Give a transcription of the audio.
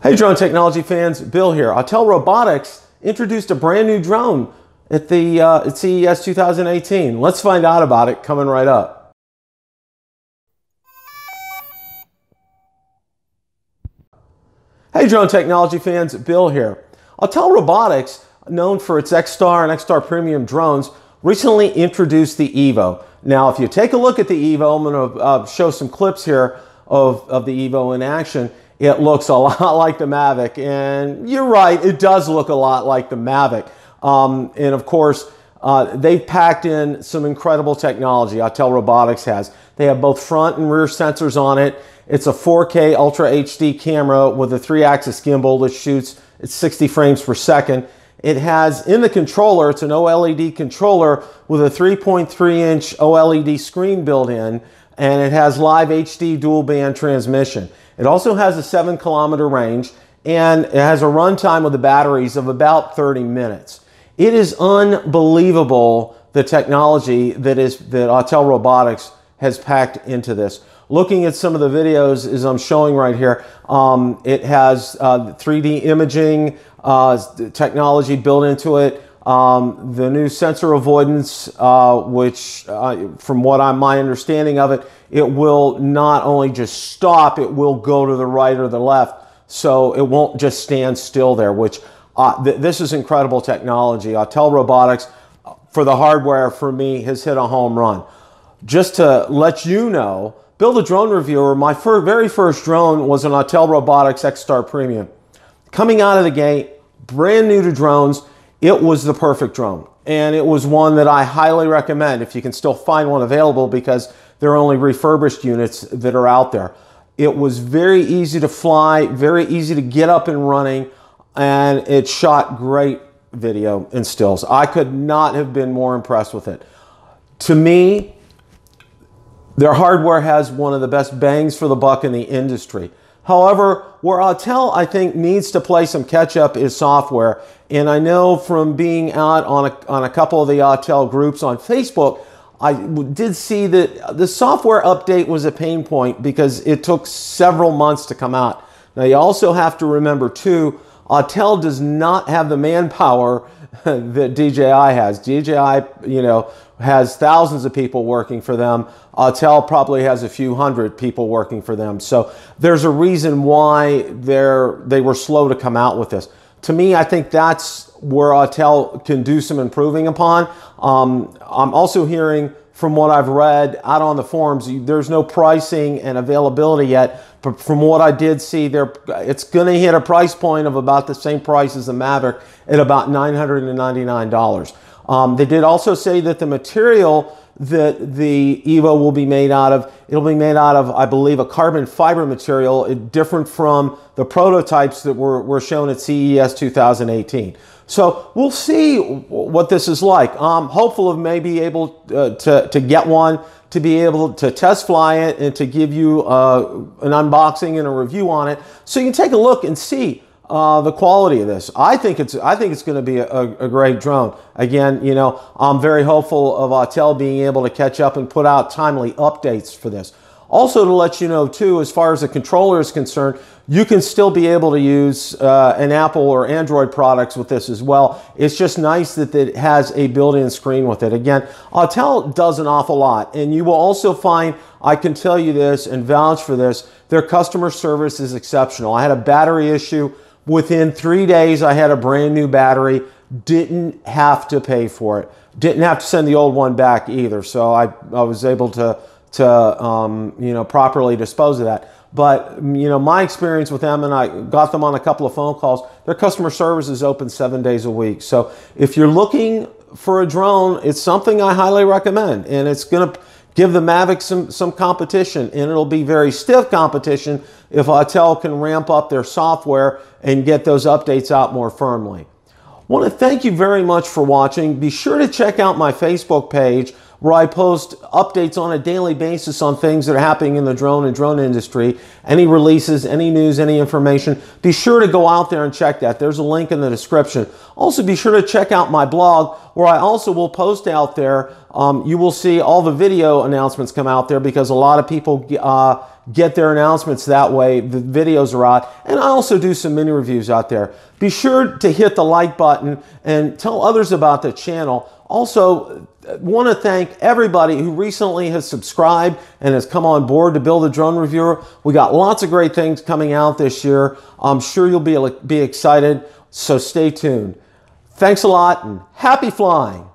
Hey drone technology fans, Bill here. Autel Robotics introduced a brand new drone at CES 2018. Let's find out about it coming right up. Hey drone technology fans, Bill here. Autel Robotics, known for its X-Star and X-Star Premium drones, recently introduced the EVO. Now if you take a look at the EVO, I'm going to show some clips here of the EVO in action. It looks a lot like the Mavic, and you're right, it does look a lot like the Mavic. And of course, they've packed in some incredible technology, Autel Robotics has. They have both front and rear sensors on it. It's a 4K Ultra HD camera with a 3-axis gimbal that shoots at 60 frames per second. It has, in the controller, it's an OLED controller with a 3.3-inch OLED screen built in, and it has live HD dual band transmission. It also has a 7-kilometer range, and it has a runtime with the batteries of about 30 minutes. It is unbelievable the technology that Autel Robotics has packed into this. Looking at some of the videos as I'm showing right here, it has 3D imaging technology built into it. The new sensor avoidance, which from what my understanding of it, it will not only just stop, it will go to the right or the left, so it won't just stand still there, which this is incredible technology. Autel Robotics, for the hardware, for me, has hit a home run. Just to let you know, Bill the Drone Reviewer, my very first drone was an Autel Robotics X-Star Premium. Coming out of the gate, brand new to drones, it was the perfect drone, and it was one that I highly recommend if you can still find one available, because there are only refurbished units that are out there. It was very easy to fly, very easy to get up and running, and it shot great video and stills. I could not have been more impressed with it. To me, their hardware has one of the best bangs for the buck in the industry. However, where Autel, I think, needs to play some catch-up is software. And I know from being out on a couple of the Autel groups on Facebook, I did see that the software update was a pain point because it took several months to come out. Now, you also have to remember, too, Autel does not have the manpower that DJI has. DJI, has thousands of people working for them. Autel probably has a few hundred people working for them. So there's a reason why they were slow to come out with this. To me, I think that's where Autel can do some improving upon. I'm also hearing from what I've read out on the forums, there's no pricing and availability yet. But from what I did see, it's going to hit a price point of about the same price as the Mavic at about $999. They did also say that the material that the EVO will be made out of, it'll be made out of, I believe, a carbon fiber material, different from the prototypes that were shown at CES 2018. So we'll see what this is like. I'm hopeful of maybe able to get one, to be able to test fly it, and to give you an unboxing and a review on it, so you can take a look and see the quality of this. I think it's going to be a great drone. Again, I'm very hopeful of Autel being able to catch up and put out timely updates for this. Also, to let you know too, as far as the controller is concerned, you can still be able to use an Apple or Android products with this as well. It's just nice that it has a built-in screen with it. Again, Autel does an awful lot, and you will also find, I can tell you this and vouch for this, their customer service is exceptional. I had a battery issue. Within 3 days, I had a brand new battery. Didn't have to pay for it. Didn't have to send the old one back either. So I was able to properly dispose of that. But, my experience with them, and I got them on a couple of phone calls, their customer service is open 7 days a week. So if you're looking for a drone, it's something I highly recommend. And it's going to give the Mavic some competition, and it'll be very stiff competition if Autel can ramp up their software and get those updates out more firmly. I want to thank you very much for watching. Be sure to check out my Facebook page, where I post updates on a daily basis on things that are happening in the drone and drone industry, any releases, any news, any information. Be sure to go out there and check that. There's a link in the description. Also, be sure to check out my blog, where I also will post out there. You will see all the video announcements come out there, because a lot of people get their announcements that way. The videos are out, and I also do some mini reviews out there. Be sure to hit the like button and tell others about the channel. Also, want to thank everybody who recently has subscribed and has come on board to Build a Drone Reviewer. We got lots of great things coming out this year. I'm sure you'll be excited, so stay tuned. Thanks a lot and happy flying.